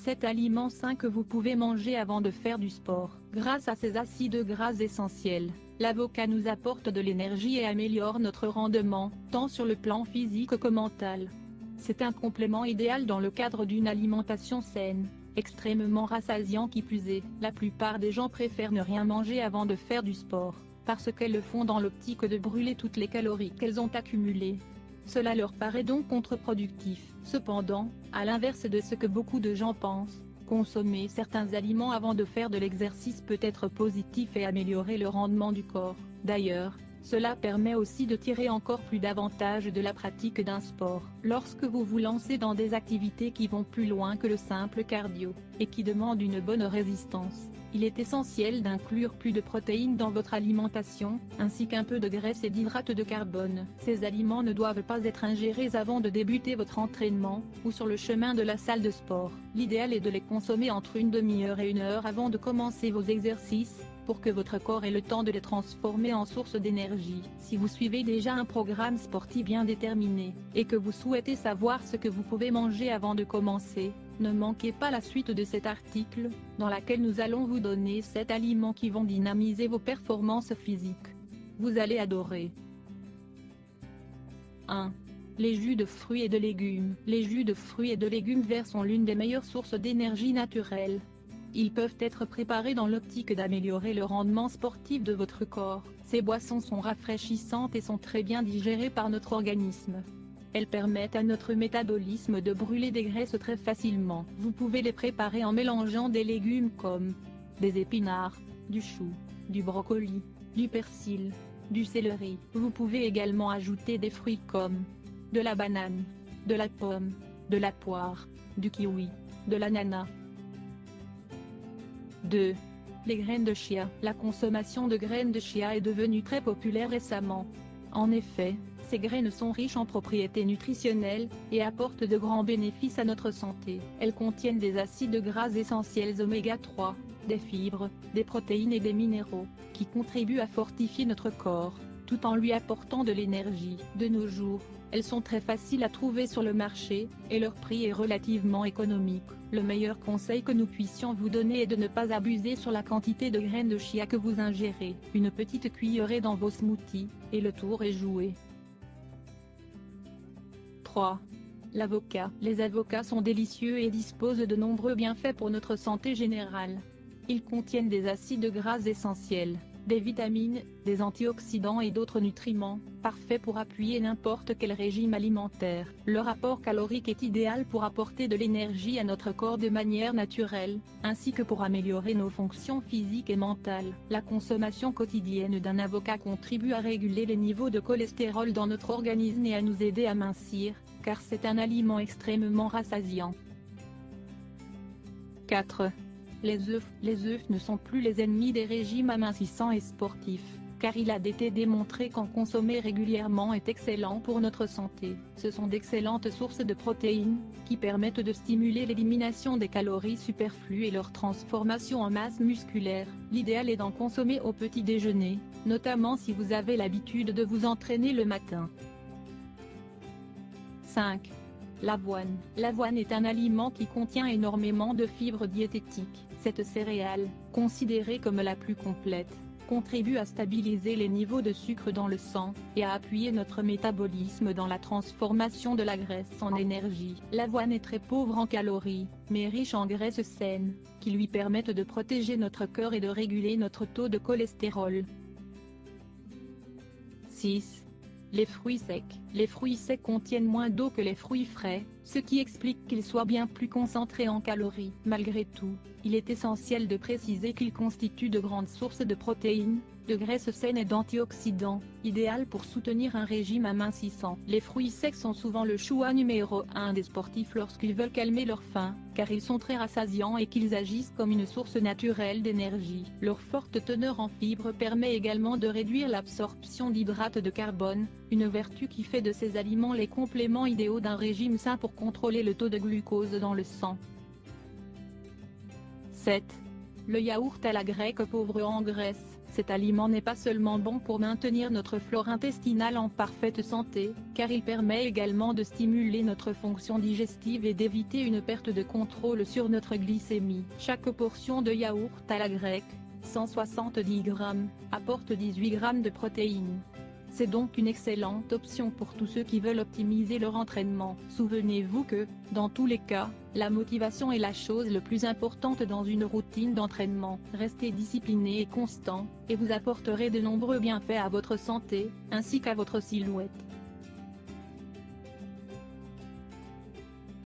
7 aliments sains que vous pouvez manger avant de faire du sport. Grâce à ses acides gras essentiels, l'avocat nous apporte de l'énergie et améliore notre rendement, tant sur le plan physique que mental. C'est un complément idéal dans le cadre d'une alimentation saine, extrêmement rassasiant qui plus est. La plupart des gens préfèrent ne rien manger avant de faire du sport, parce qu'elles le font dans l'optique de brûler toutes les calories qu'elles ont accumulées. Cela leur paraît donc contre-productif. Cependant, à l'inverse de ce que beaucoup de gens pensent, consommer certains aliments avant de faire de l'exercice peut être positif et améliorer le rendement du corps. D'ailleurs, cela permet aussi de tirer encore plus d'avantages de la pratique d'un sport. Lorsque vous vous lancez dans des activités qui vont plus loin que le simple cardio, et qui demandent une bonne résistance, il est essentiel d'inclure plus de protéines dans votre alimentation, ainsi qu'un peu de graisse et d'hydrates de carbone. Ces aliments ne doivent pas être ingérés avant de débuter votre entraînement, ou sur le chemin de la salle de sport. L'idéal est de les consommer entre une demi-heure et 1 heure avant de commencer vos exercices, pour que votre corps ait le temps de les transformer en source d'énergie. Si vous suivez déjà un programme sportif bien déterminé, et que vous souhaitez savoir ce que vous pouvez manger avant de commencer, ne manquez pas la suite de cet article, dans laquelle nous allons vous donner 7 aliments qui vont dynamiser vos performances physiques. Vous allez adorer. 1. Les jus de fruits et de légumes. Les jus de fruits et de légumes verts sont l'une des meilleures sources d'énergie naturelle. Ils peuvent être préparés dans l'optique d'améliorer le rendement sportif de votre corps. Ces boissons sont rafraîchissantes et sont très bien digérées par notre organisme. Elles permettent à notre métabolisme de brûler des graisses très facilement. Vous pouvez les préparer en mélangeant des légumes comme des épinards, du chou, du brocoli, du persil, du céleri. Vous pouvez également ajouter des fruits comme de la banane, de la pomme, de la poire, du kiwi, de l'ananas. 2. Les graines de chia. La consommation de graines de chia est devenue très populaire récemment. En effet, ces graines sont riches en propriétés nutritionnelles, et apportent de grands bénéfices à notre santé. Elles contiennent des acides gras essentiels oméga 3, des fibres, des protéines et des minéraux, qui contribuent à fortifier notre corps, tout en lui apportant de l'énergie. De nos jours, elles sont très faciles à trouver sur le marché, et leur prix est relativement économique. Le meilleur conseil que nous puissions vous donner est de ne pas abuser sur la quantité de graines de chia que vous ingérez. Une petite cuillerée dans vos smoothies, et le tour est joué. 3. L'avocat. Les avocats sont délicieux et disposent de nombreux bienfaits pour notre santé générale. Ils contiennent des acides gras essentiels, des vitamines, des antioxydants et d'autres nutriments, parfaits pour appuyer n'importe quel régime alimentaire. Leur apport calorique est idéal pour apporter de l'énergie à notre corps de manière naturelle, ainsi que pour améliorer nos fonctions physiques et mentales. La consommation quotidienne d'un avocat contribue à réguler les niveaux de cholestérol dans notre organisme et à nous aider à mincir, car c'est un aliment extrêmement rassasiant. 4. Les œufs. Les œufs ne sont plus les ennemis des régimes amincissants et sportifs, car il a été démontré qu'en consommer régulièrement est excellent pour notre santé. Ce sont d'excellentes sources de protéines, qui permettent de stimuler l'élimination des calories superflues et leur transformation en masse musculaire. L'idéal est d'en consommer au petit déjeuner, notamment si vous avez l'habitude de vous entraîner le matin. 5. L'avoine. L'avoine est un aliment qui contient énormément de fibres diététiques. Cette céréale, considérée comme la plus complète, contribue à stabiliser les niveaux de sucre dans le sang, et à appuyer notre métabolisme dans la transformation de la graisse en énergie. L'avoine est très pauvre en calories, mais riche en graisses saines, qui lui permettent de protéger notre cœur et de réguler notre taux de cholestérol. 6. Les fruits secs. Les fruits secs contiennent moins d'eau que les fruits frais, ce qui explique qu'ils soient bien plus concentrés en calories. Malgré tout, il est essentiel de préciser qu'ils constituent de grandes sources de protéines, de graisses saines et d'antioxydants, idéales pour soutenir un régime amincissant. Les fruits secs sont souvent le choix numéro 1 des sportifs lorsqu'ils veulent calmer leur faim, car ils sont très rassasiants et qu'ils agissent comme une source naturelle d'énergie. Leur forte teneur en fibres permet également de réduire l'absorption d'hydrates de carbone, une vertu qui fait de ces aliments les compléments idéaux d'un régime sain pour contrôler le taux de glucose dans le sang. 7. Le yaourt à la grecque pauvre en graisse. Cet aliment n'est pas seulement bon pour maintenir notre flore intestinale en parfaite santé, car il permet également de stimuler notre fonction digestive et d'éviter une perte de contrôle sur notre glycémie. Chaque portion de yaourt à la grecque, 170 g, apporte 18 g de protéines. C'est donc une excellente option pour tous ceux qui veulent optimiser leur entraînement. Souvenez-vous que, dans tous les cas, la motivation est la chose le plus importante dans une routine d'entraînement. Restez discipliné et constant, et vous apporterez de nombreux bienfaits à votre santé, ainsi qu'à votre silhouette.